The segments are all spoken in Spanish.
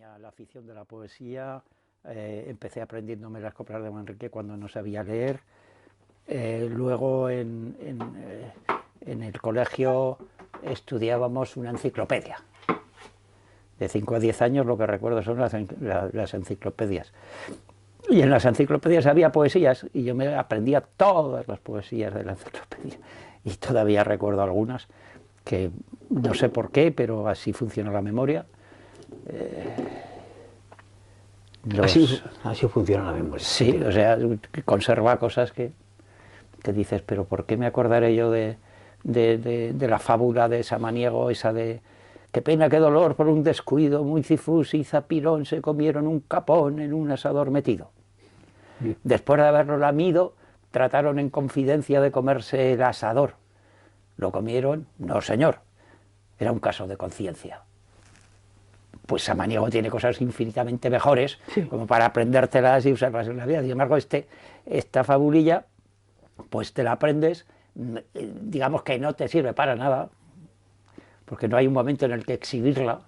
tenía la afición de la poesía, empecé aprendiéndome las coplas de Manrique cuando no sabía leer. Luego en el colegio estudiábamos una enciclopedia. De 5 a 10 años lo que recuerdo son las enciclopedias. Y en las enciclopedias había poesías y yo me aprendía todas las poesías de la enciclopedia. Y todavía recuerdo algunas que no sé por qué, pero así funciona la memoria. Así funciona la memoria. Sí, o sea, conserva cosas que dices, pero ¿por qué me acordaré yo de la fábula de Samaniego, esa de qué pena, qué dolor, por un descuido, muy Cifus y Zapirón se comieron un capón en un asador metido? Después de haberlo lamido, trataron en confidencia de comerse el asador. ¿Lo comieron? No, señor. Era un caso de conciencia. Pues Samaniego tiene cosas infinitamente mejores, sí, como para aprendértelas y usarlas en la vida. Sin embargo, esta fabulilla, pues te la aprendes, digamos que no te sirve para nada, porque no hay un momento en el que exhibirla,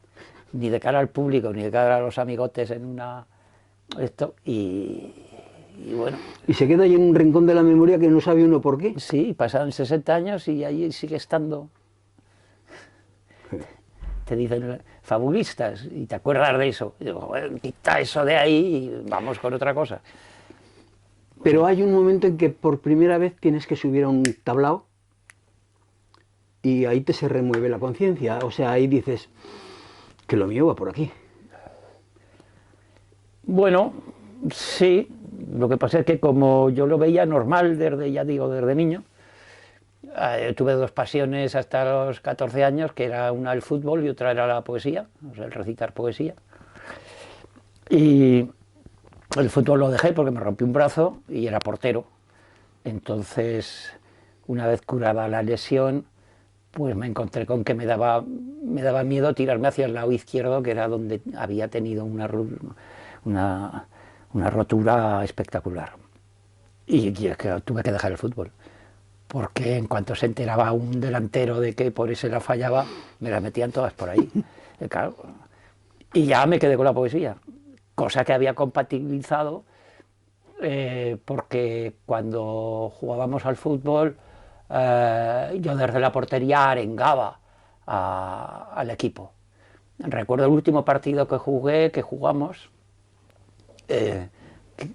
ni de cara al público, ni de cara a los amigotes en una... Y bueno. Y se queda ahí en un rincón de la memoria que no sabe uno por qué. Sí, pasan 60 años y allí sigue estando. Te dicen fabulistas y te acuerdas de eso. Y digo, bueno, quita eso de ahí y vamos con otra cosa. Pero hay un momento en que por primera vez tienes que subir a un tablao y ahí te se remueve la conciencia. O sea, ahí dices que lo mío va por aquí. Bueno, sí. Lo que pasa es que como yo lo veía normal desde niño, tuve dos pasiones hasta los 14 años, que era una el fútbol y otra era la poesía, o sea, el recitar poesía. Y el fútbol lo dejé porque me rompí un brazo y era portero. Entonces, una vez curada la lesión, pues me encontré con que me daba miedo tirarme hacia el lado izquierdo, que era donde había tenido una rotura espectacular. Y tuve que dejar el fútbol, porque en cuanto se enteraba un delantero de que por ese la fallaba, me las metían todas por ahí. Claro. Y ya me quedé con la poesía, cosa que había compatibilizado, porque cuando jugábamos al fútbol, yo desde la portería arengaba al equipo. Recuerdo el último partido que jugamos,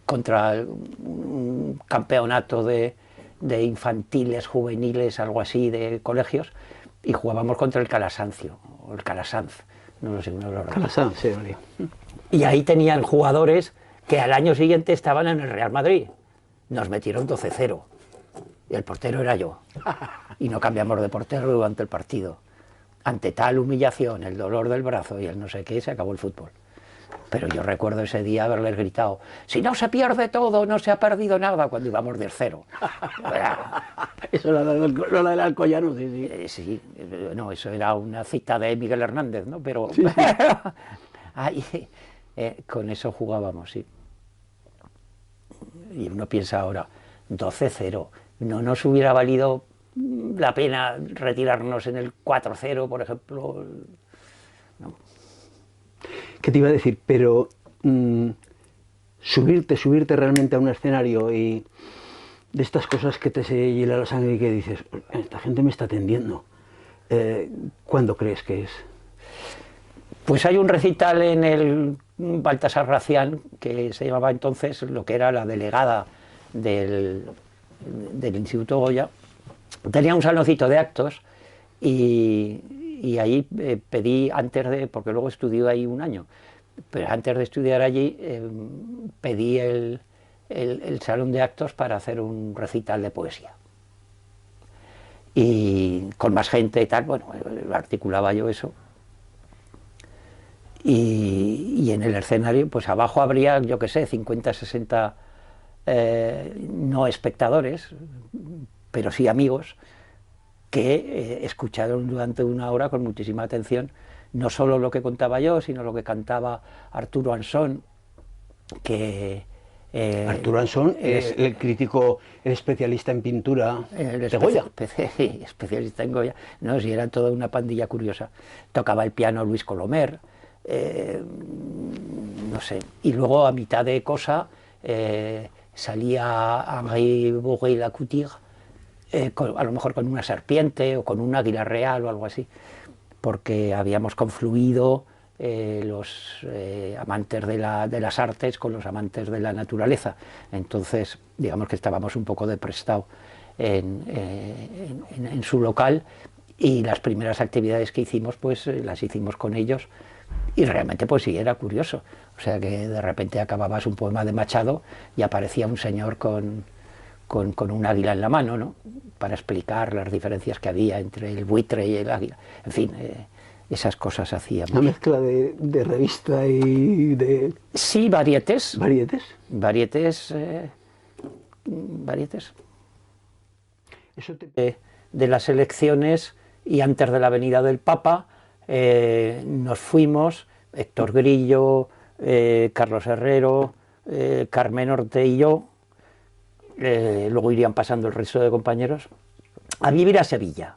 contra un campeonato de infantiles, juveniles, algo así, de colegios, y jugábamos contra el Calasancio, o el Calasanz, no lo sé, uno de los Calasanz, sí, vale. Y ahí tenían jugadores que al año siguiente estaban en el Real Madrid. Nos metieron 12-0, y el portero era yo, y no cambiamos de portero durante el partido. Ante tal humillación, el dolor del brazo y el no sé qué, se acabó el fútbol. Pero yo recuerdo ese día haberles gritado, si no se pierde todo, no se ha perdido nada, cuando íbamos del 0. Eso lo del Alcoyano, sí, sí. Sí, no, eso era una cita de Miguel Hernández, ¿no? Pero sí. ahí, con eso jugábamos, sí. Y uno piensa ahora, 12-0, no nos hubiera valido la pena retirarnos en el 4-0, por ejemplo. No. ¿Qué te iba a decir? Pero subirte realmente a un escenario y de estas cosas que te se hiela la sangre y que dices, esta gente me está atendiendo. ¿Cuándo crees que es? Pues hay un recital en el Baltasar Gracián, que se llamaba entonces lo que era la delegada del Instituto Goya. Tenía un saloncito de actos y ahí pedí, porque luego estudié ahí un año, pero antes de estudiar allí pedí el salón de actos para hacer un recital de poesía. Y con más gente y tal, bueno, articulaba yo eso. Y en el escenario, pues abajo habría, yo qué sé, 50, 60 no espectadores, pero sí amigos, que escucharon durante una hora con muchísima atención no solo lo que contaba yo, sino lo que cantaba Arturo Ansón, que... Arturo Ansón es el crítico, el especialista en pintura de Goya. Especialista en Goya. No, si era toda una pandilla curiosa. Tocaba el piano Luis Colomer, no sé. Y luego a mitad de cosa salía Henri Bourret-Lacouture, a lo mejor con una serpiente o con un águila real o algo así, porque habíamos confluido los amantes de las artes con los amantes de la naturaleza. Entonces, digamos que estábamos un poco de prestado en su local, y las primeras actividades que hicimos, pues las hicimos con ellos, y realmente pues sí, era curioso. O sea que de repente acababas un poema de Machado y aparecía un señor con un águila en la mano, ¿no?, para explicar las diferencias que había entre el buitre y el águila. En fin, esas cosas hacíamos. Una mezcla de revista y de... Sí, varietés. ¿Varietés? Varietés. Eso te... De las elecciones, y antes de la venida del Papa, nos fuimos, Héctor Grillo, Carlos Herrero, Carmen Orte y yo, luego irían pasando el resto de compañeros, a vivir a Sevilla.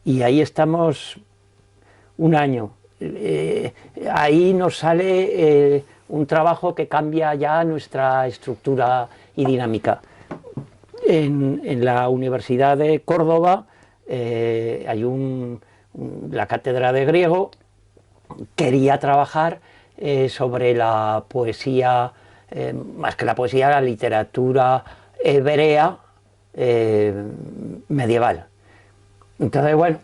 Y ahí estamos un año. Ahí nos sale un trabajo que cambia ya nuestra estructura y dinámica. En la Universidad de Córdoba hay la cátedra de griego. Quería trabajar sobre la poesía, más que la poesía, la literatura hebrea medieval. Entonces, bueno,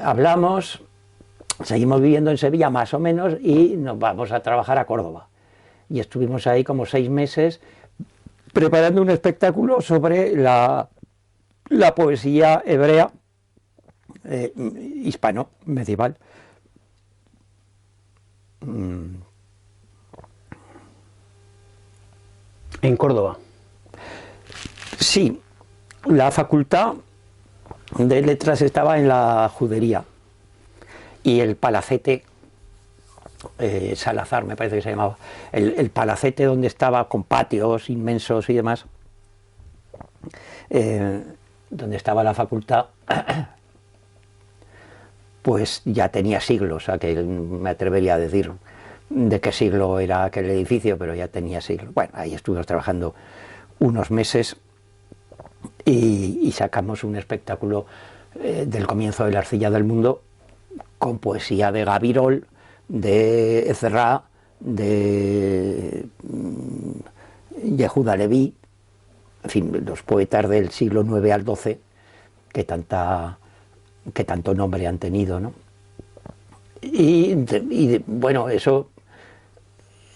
hablamos, seguimos viviendo en Sevilla más o menos, y nos vamos a trabajar a Córdoba. Y estuvimos ahí como 6 meses preparando un espectáculo sobre la poesía hebrea hispano medieval. En Córdoba. Sí, la facultad de letras estaba en la Judería, y el palacete Salazar, me parece que se llamaba, el palacete donde estaba, con patios inmensos y demás, donde estaba la facultad, pues ya tenía siglos, a que me atrevería a decir de qué siglo era aquel edificio, pero ya tenía siglos. Bueno, ahí estuvimos trabajando unos meses y sacamos un espectáculo del comienzo de la Arcilla del Mundo, con poesía de Gabirol, de Ezra, de Yehuda Leví, en fin, los poetas del siglo IX al XII que tanto nombre han tenido, ¿no? Y bueno, eso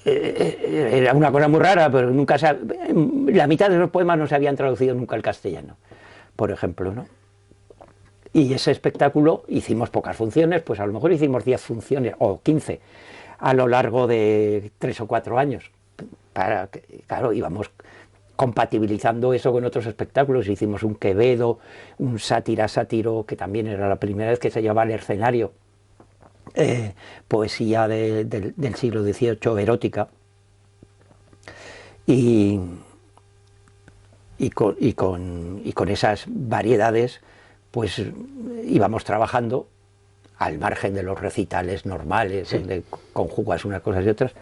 era una cosa muy rara, pero nunca la mitad de los poemas no se habían traducido nunca al castellano, por ejemplo, ¿no? Y ese espectáculo hicimos pocas funciones, pues a lo mejor hicimos 10 funciones o 15 a lo largo de 3 o 4 años. Claro, íbamos compatibilizando eso con otros espectáculos. Hicimos un Quevedo, un sátiro, que también era la primera vez que se llevaba al escenario poesía del siglo XVIII, erótica, y con esas variedades pues íbamos trabajando al margen de los recitales normales, sí, donde conjugas unas cosas y otras,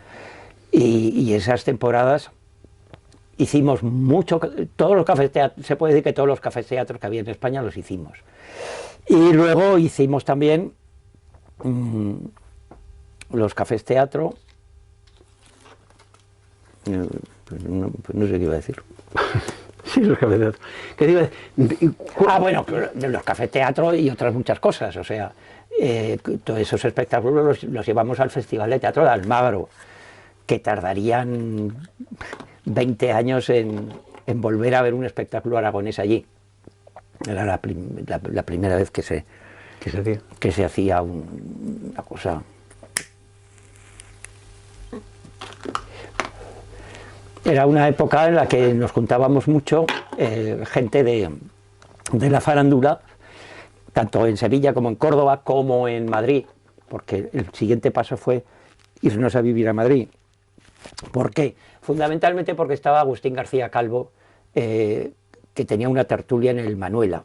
y esas temporadas hicimos mucho. Todos los cafés teatro, se puede decir que todos los cafés teatros que había en España los hicimos, y luego hicimos también los cafés teatro, pues no sé qué iba a decir. Sí, los cafés teatro. ¿Qué te iba a decir? Bueno, los cafés teatro y otras muchas cosas, o sea, todos esos espectáculos los llevamos al Festival de Teatro de Almagro, que tardarían 20 años en volver a ver un espectáculo aragonés allí. Era la primera vez que se hacía una cosa. Era una época en la que nos juntábamos mucho, gente de la farándula, tanto en Sevilla como en Córdoba, como en Madrid, porque el siguiente paso fue irnos a vivir a Madrid. ¿Por qué? Fundamentalmente porque estaba Agustín García Calvo, que tenía una tertulia en el Manuela.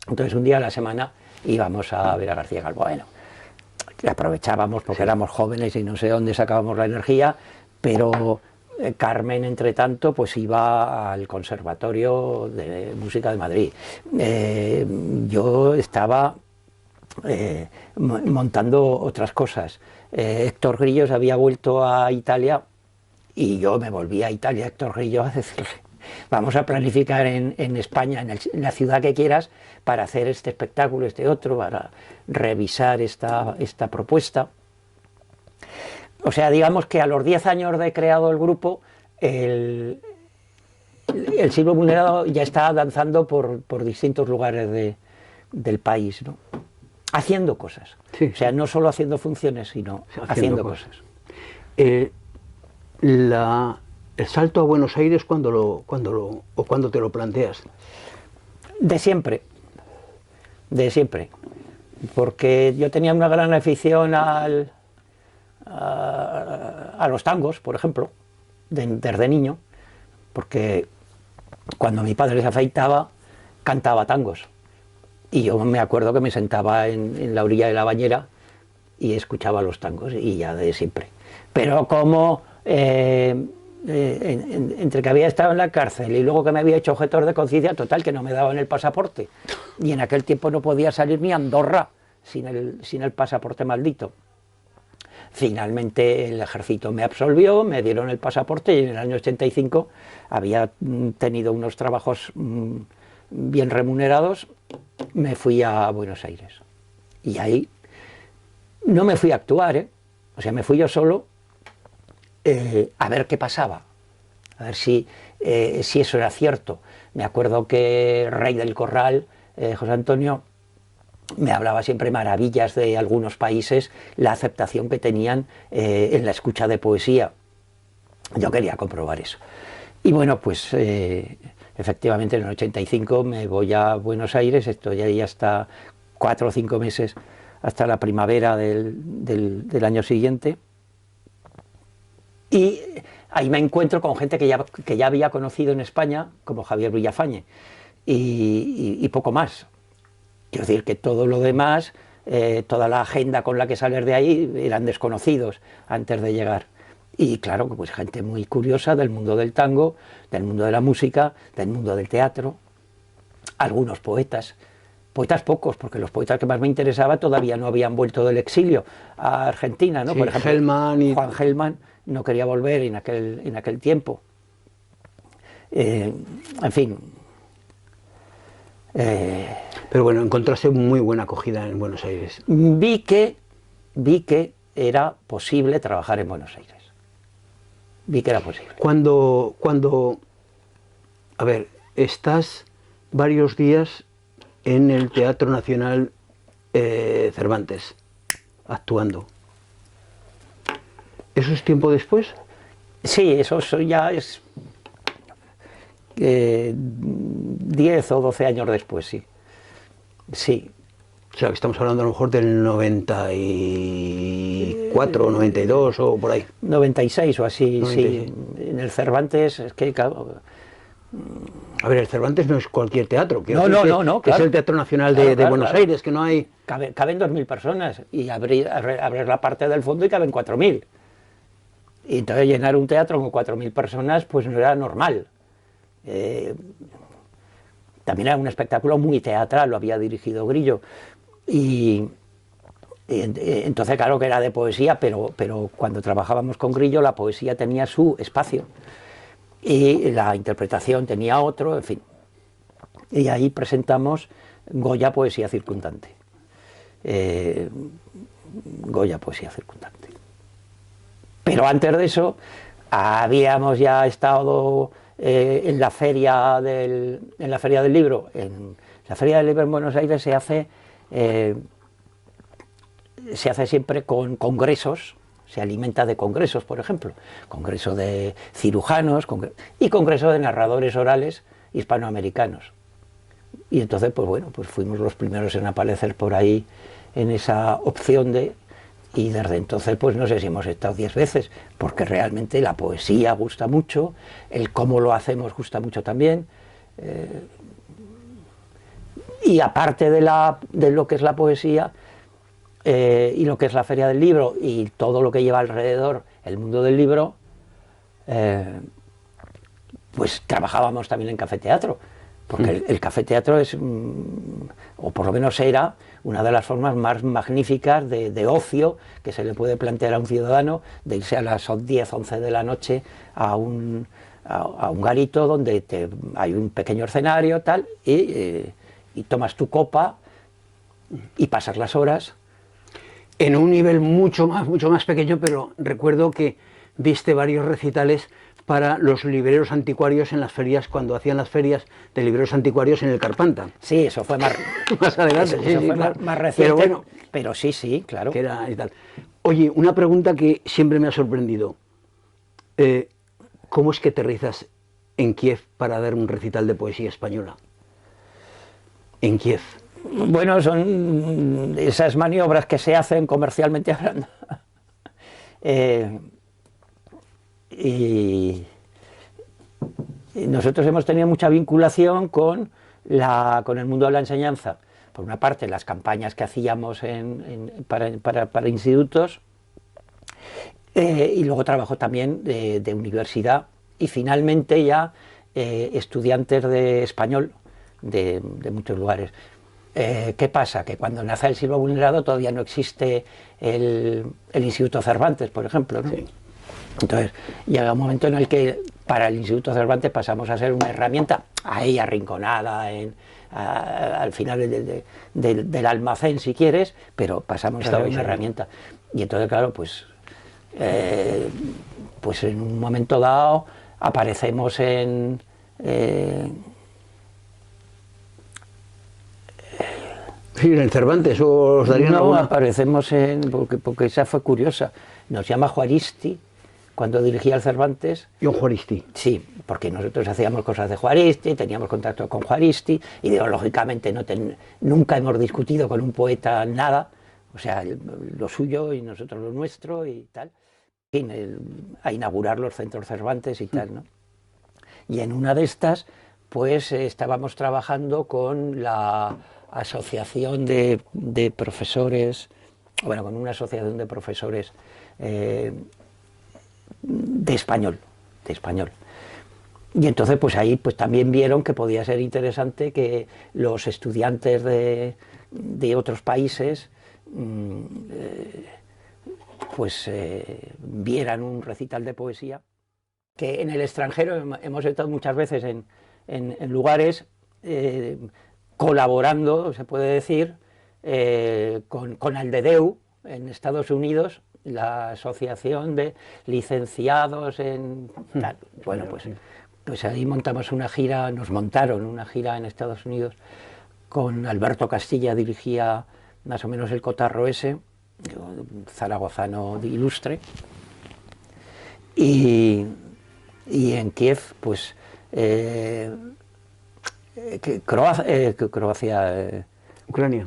Entonces un día a la semana íbamos a ver a García Calvo. Bueno, aprovechábamos porque éramos jóvenes y no sé dónde sacábamos la energía, pero Carmen, entre tanto, pues iba al Conservatorio de Música de Madrid. Yo estaba montando otras cosas. Héctor Grillo se había vuelto a Italia y yo me volví a Italia, Héctor Grillo, a decirle: vamos a planificar en España, en la ciudad que quieras, para hacer este espectáculo, este otro, para revisar esta propuesta. O sea, digamos que a los 10 años de creado el grupo, el Silbo Vulnerado ya está danzando por distintos lugares del país, ¿no? Haciendo cosas. Sí. O sea, no solo haciendo funciones, sino haciendo cosas. El salto a Buenos Aires, ¿cuándo te lo planteas? De siempre, porque yo tenía una gran afición a los tangos, por ejemplo, desde niño, porque cuando mi padre se afeitaba, cantaba tangos. Y yo me acuerdo que me sentaba en la orilla de la bañera y escuchaba los tangos, y ya de siempre. Pero como entre que había estado en la cárcel y luego que me había hecho objetor de conciencia, total, que no me daban el pasaporte. Y en aquel tiempo no podía salir ni a Andorra sin el pasaporte maldito. Finalmente el ejército me absolvió, me dieron el pasaporte y en el año 85 había tenido unos trabajos bien remunerados. Me fui a Buenos Aires y ahí no me fui a actuar, o sea, me fui yo solo a ver qué pasaba, a ver si eso era cierto. Me acuerdo que Rey del Corral, José Antonio, me hablaba siempre maravillas de algunos países, la aceptación que tenían en la escucha de poesía. Yo quería comprobar eso. Y bueno, pues efectivamente en el 85 me voy a Buenos Aires, estoy ahí hasta 4 o 5 meses, hasta la primavera del año siguiente. Y ahí me encuentro con gente que ya había conocido en España, como Javier Villafañe, y poco más. Quiero decir que todo lo demás, toda la agenda con la que salir de ahí, eran desconocidos antes de llegar. Y claro, pues gente muy curiosa del mundo del tango, del mundo de la música, del mundo del teatro, algunos poetas pocos, porque los poetas que más me interesaban todavía no habían vuelto del exilio a Argentina, ¿no? Sí, por ejemplo, Juan Gelman no quería volver en aquel tiempo. En fin. Pero bueno, encontraste muy buena acogida en Buenos Aires. Vi que era posible trabajar en Buenos Aires. Vi que era posible. Cuando a ver, estás varios días en el Teatro Nacional Cervantes, actuando. ¿Eso es tiempo después? Sí, eso ya es 10 o 12 años después, sí. Sí. O sea, que estamos hablando a lo mejor del 94 o 92 o por ahí. 96 o así, 96. sí. En el Cervantes, es que... A ver, el Cervantes no es cualquier teatro. No, claro. Es el Teatro Nacional de Buenos Aires, que no hay... Caben 2.000 personas y abrir la parte del fondo y caben 4.000. Y entonces llenar un teatro con 4.000 personas pues no era normal. También era un espectáculo muy teatral, lo había dirigido Grillo. Y entonces claro que era de poesía, pero cuando trabajábamos con Grillo la poesía tenía su espacio y la interpretación tenía otro, en fin. Y ahí presentamos Goya Poesía Circundante. Goya Poesía Circundante. Pero antes de eso habíamos ya estado en la feria del libro. En la feria del libro en Buenos Aires se hace siempre con congresos, se alimenta de congresos, por ejemplo, congreso de cirujanos y congreso de narradores orales hispanoamericanos. Y entonces, pues bueno, pues fuimos los primeros en aparecer por ahí en esa opción y desde entonces, pues no sé si hemos estado 10 veces, porque realmente la poesía gusta mucho, el cómo lo hacemos gusta mucho también. Y aparte de lo que es la poesía, y lo que es la Feria del Libro y todo lo que lleva alrededor el mundo del libro, pues trabajábamos también en café-teatro, porque el café-teatro es, o por lo menos era, una de las formas más magníficas de ocio que se le puede plantear a un ciudadano, de irse a las 10, 11 de la noche a un garito donde hay un pequeño escenario tal, y tomas tu copa y pasas las horas. En un nivel mucho más pequeño, pero recuerdo que diste varios recitales para los libreros anticuarios en las ferias, cuando hacían las ferias de libreros anticuarios en el Carpanta. Sí, eso fue más, más adelante, eso fue claro. más reciente, pero bueno, pero sí, claro. que era y tal. Oye, una pregunta que siempre me ha sorprendido. ¿Cómo es que aterrizas en Kiev para dar un recital de poesía española? En Kiev. Bueno, son esas maniobras que se hacen comercialmente hablando. Y nosotros hemos tenido mucha vinculación con el mundo de la enseñanza. Por una parte, las campañas que hacíamos para institutos, y luego trabajo también de universidad, y finalmente ya estudiantes de español de muchos lugares. ¿Qué pasa? Que cuando nace el Silva Vulnerado todavía no existe el Instituto Cervantes, por ejemplo, ¿no? Sí. Entonces llega un momento en el que para el Instituto Cervantes pasamos a ser una herramienta ahí arrinconada al final del almacén, si quieres, pero pasamos a ser una herramienta. Y entonces, claro, pues en un momento dado aparecemos en Sí, en el Cervantes, o os darían no, alguna... aparecemos porque esa fue curiosa. Nos llama Juaristi, cuando dirigía el Cervantes. John Juaristi. Sí, porque nosotros hacíamos cosas de Juaristi, teníamos contacto con Juaristi, ideológicamente nunca hemos discutido con un poeta nada, o sea, lo suyo y nosotros lo nuestro y tal. En fin, a inaugurar los centros Cervantes y tal, ¿no? Y en una de estas, pues estábamos trabajando con la asociación de profesores, bueno, con una asociación de profesores de español. Y entonces, pues ahí pues también vieron que podía ser interesante que los estudiantes de otros países vieran un recital de poesía, que en el extranjero hemos estado muchas veces en lugares colaborando, se puede decir, con Aldedeu en Estados Unidos, la asociación de licenciados en tal. Bueno, pues ahí montamos una gira, nos montaron una gira en Estados Unidos con Alberto Castilla, dirigía más o menos el cotarro ese, zaragozano ilustre, y en Kiev, pues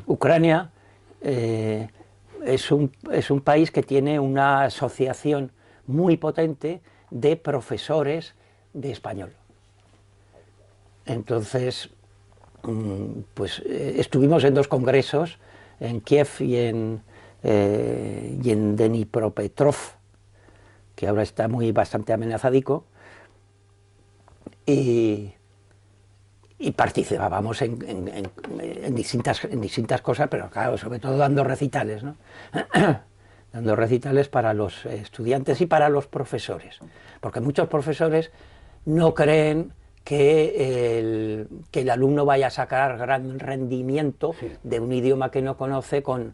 Ucrania es un país que tiene una asociación muy potente de profesores de español. Entonces, pues estuvimos en 2 congresos, en Kiev y en Dnipropetrovsk, que ahora está bastante amenazadico, y participábamos en distintas cosas, pero claro, sobre todo dando recitales, ¿no? Dando recitales para los estudiantes y para los profesores, porque muchos profesores no creen que el alumno vaya a sacar gran rendimiento de un idioma que no conoce con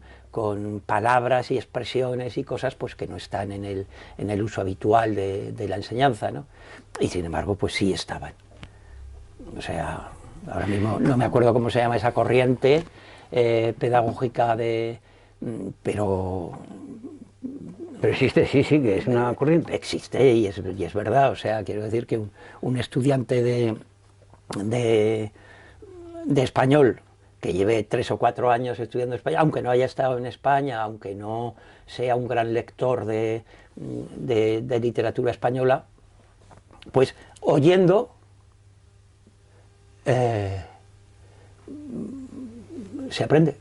palabras y expresiones y cosas pues que no están en el uso habitual de la enseñanza, ¿no? Y sin embargo, pues sí estaban. O sea, ahora mismo no me acuerdo cómo se llama esa corriente pedagógica pero existe, sí, que es una corriente. Existe y es verdad, o sea, quiero decir que un estudiante de español que lleve 3 o 4 años estudiando español, aunque no haya estado en España, aunque no sea un gran lector de literatura española, pues oyendo se aprende.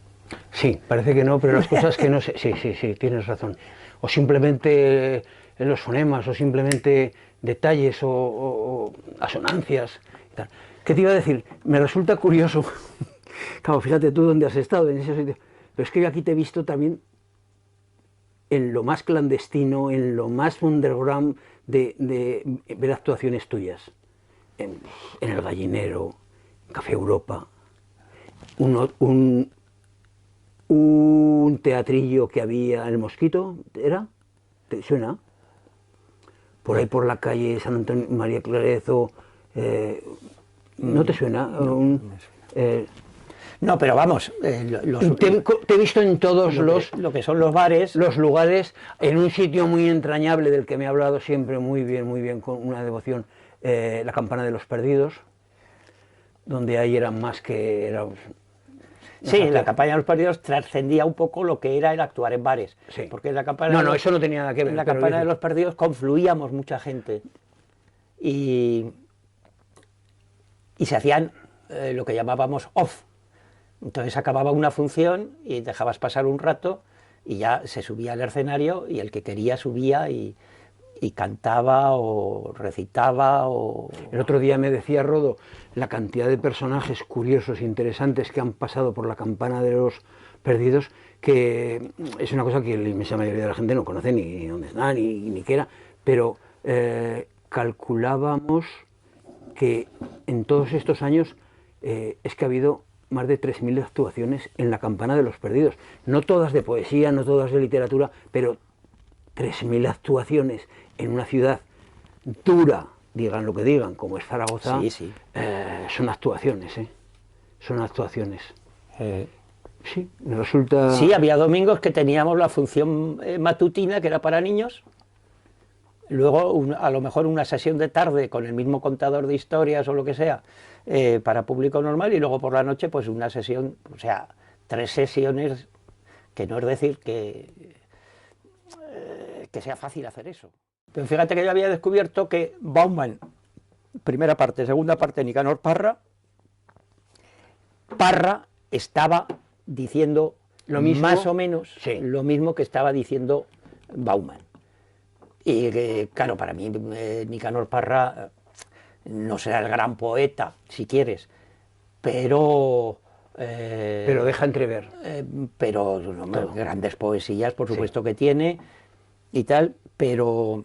Sí, parece que no, pero las cosas que no sé, sí, sí, sí, tienes razón. O simplemente los fonemas, o simplemente detalles, o asonancias y tal. ¿Qué te iba a decir? Me resulta curioso, claro, fíjate tú dónde has estado, en ese sitio, pero es que yo aquí te he visto también en lo más clandestino, en lo más underground de ver actuaciones tuyas. En, en El Gallinero, en Café Europa, uno- un, un teatrillo que había en El Mosquito, ¿era? ¿Te suena? Por ahí por la calle San Antonio, María Clarezo, ¿no te suena? No, no me suena. Eh, No, pero vamos, te he visto en todos lo que son los bares. los lugares, en un sitio muy entrañable del que me ha hablado siempre muy bien, con una devoción, la Campana de los Perdidos, donde ahí eran más que... Sí, la campaña de los perdidos trascendía un poco lo que era el actuar en bares. Sí. Porque en la campaña No, no, eso no tenía nada que ver. en la pero campaña de los perdidos confluíamos mucha gente. Y, y se hacían lo que llamábamos off. Entonces acababa una función y dejabas pasar un rato y ya se subía al escenario y el que quería subía y cantaba o recitaba o... El otro día me decía Rodo la cantidad de personajes curiosos e interesantes que han pasado por la Campana de los Perdidos, que es una cosa que la inmensa mayoría de la gente no conoce ni dónde está, ni qué era, pero calculábamos que en todos estos años es que ha habido más de 3.000 actuaciones en la Campana de los Perdidos. No todas de poesía, no todas de literatura, pero 3.000 actuaciones en una ciudad dura, digan lo que digan, como es Zaragoza, Sí, sí. son actuaciones, son actuaciones. Eh, Sí, me resulta... Sí, había domingos que teníamos la función matutina, que era para niños, luego a lo mejor una sesión de tarde con el mismo contador de historias o lo que sea, para público normal, y luego por la noche pues una sesión, o sea, 3 sesiones, que no es decir que sea fácil hacer eso. Pero fíjate que yo había descubierto que Bauman, primera parte, segunda parte, Nicanor Parra estaba diciendo lo mismo, más o menos sí, lo mismo que estaba diciendo Bauman. Y claro, para mí Nicanor Parra no será el gran poeta, si quieres, pero... pero deja entrever. pero no, grandes poesías, por supuesto, sí, que tiene y tal, pero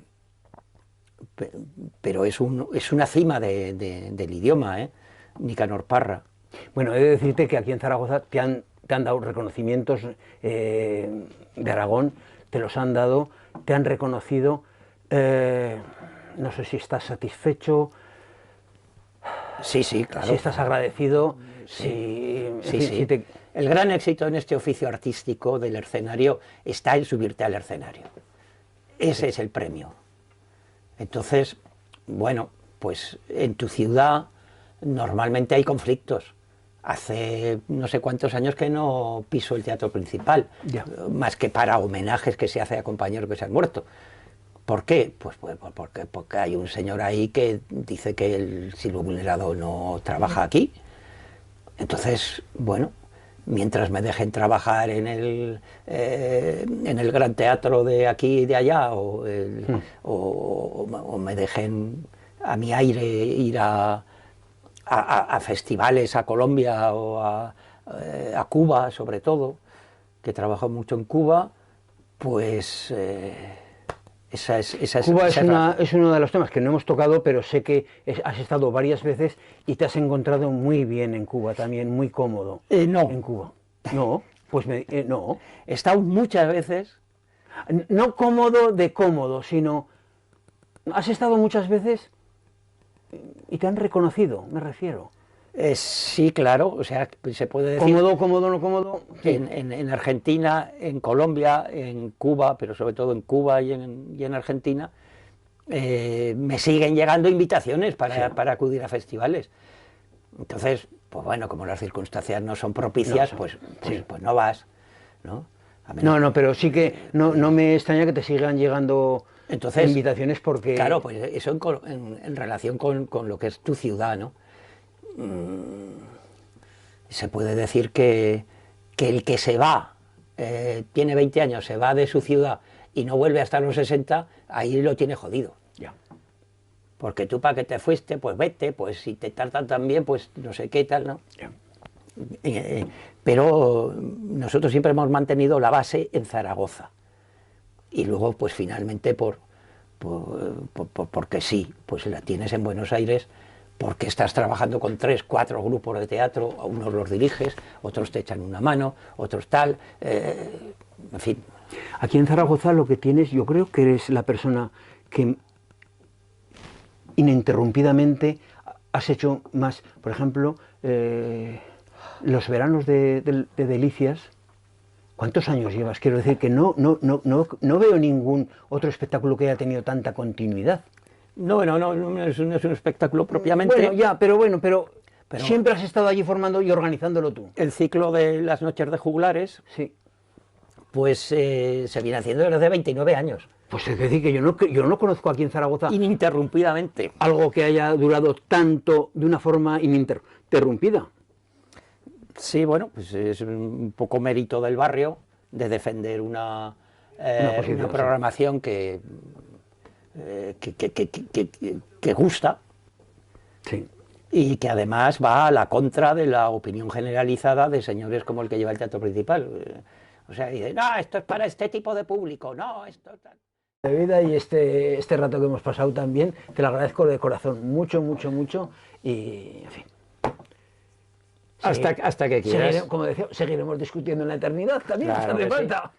es una cima del idioma, Nicanor Parra. Bueno, he de decirte que aquí en Zaragoza te han dado reconocimientos de Aragón, te los han dado, te han reconocido, no sé si estás satisfecho, sí, sí, claro, si estás agradecido, sí, sí. Si te... El gran éxito en este oficio artístico del escenario está en subirte al escenario. Ese es el premio. Entonces, bueno, pues en tu ciudad normalmente hay conflictos. Hace no sé cuántos años que no piso el teatro principal, ya, más que para homenajes que se hace a compañeros que se han muerto. ¿Por qué? Pues porque hay un señor ahí que dice que el silbo vulnerado no trabaja aquí. Entonces, bueno, mientras me dejen trabajar en el gran teatro de aquí y de allá, o me dejen a mi aire ir a festivales, a Colombia o a Cuba, sobre todo, que trabajo mucho en Cuba, pues Cuba es uno de los temas que no hemos tocado, pero sé que has estado varias veces y te has encontrado muy bien en Cuba también, muy cómodo. No. En Cuba. No, pues no. He estado muchas veces. No cómodo de cómodo, sino has estado muchas veces y te han reconocido, me refiero. Sí, claro, o sea, se puede decir... Cómodo, no cómodo. Sí. En Argentina, en Colombia, en Cuba, pero sobre todo en Cuba y en Argentina, me siguen llegando invitaciones para acudir a festivales. Entonces, pues bueno, como las circunstancias no son propicias, pues no vas, ¿no? No, pero sí que no me extraña que te sigan llegando invitaciones porque... Claro, pues eso en relación con lo que es tu ciudad, ¿no? Se puede decir que que el que se va, tiene 20 años, se va de su ciudad y no vuelve hasta los 60, ahí lo tiene jodido. Ya. Porque tú para que te fuiste, pues vete, pues si te tardan también, pues no sé qué tal, ¿no? Ya. Pero nosotros siempre hemos mantenido la base en Zaragoza. Y luego, pues finalmente, porque sí, pues la tienes en Buenos Aires, porque estás trabajando con 3, 4 grupos de teatro, unos los diriges, otros te echan una mano, otros tal, en fin. Aquí en Zaragoza lo que tienes, yo creo que eres la persona que ininterrumpidamente has hecho más, por ejemplo, los veranos de Delicias. ¿Cuántos años llevas? Quiero decir que no veo ningún otro espectáculo que haya tenido tanta continuidad. No es un espectáculo propiamente. Bueno, ya, pero siempre has estado allí formando y organizándolo tú. El ciclo de las noches de juglares, Sí. pues se viene haciendo desde hace 29 años. Pues es decir, que yo no conozco aquí en Zaragoza Ininterrumpidamente. algo que haya durado tanto de una forma ininterrumpida. Sí, bueno, pues es un poco mérito del barrio de defender una programación que gusta, Sí. y que además va a la contra de la opinión generalizada de señores como el que lleva el teatro principal. O sea, dice, no, esto es para este tipo de público, no, esto tal. De vida y este rato que hemos pasado también, te lo agradezco de corazón, mucho, mucho, mucho, y en fin. Hasta que quieras. Como decía, seguiremos discutiendo en la eternidad también, Claro si hace que sí. falta.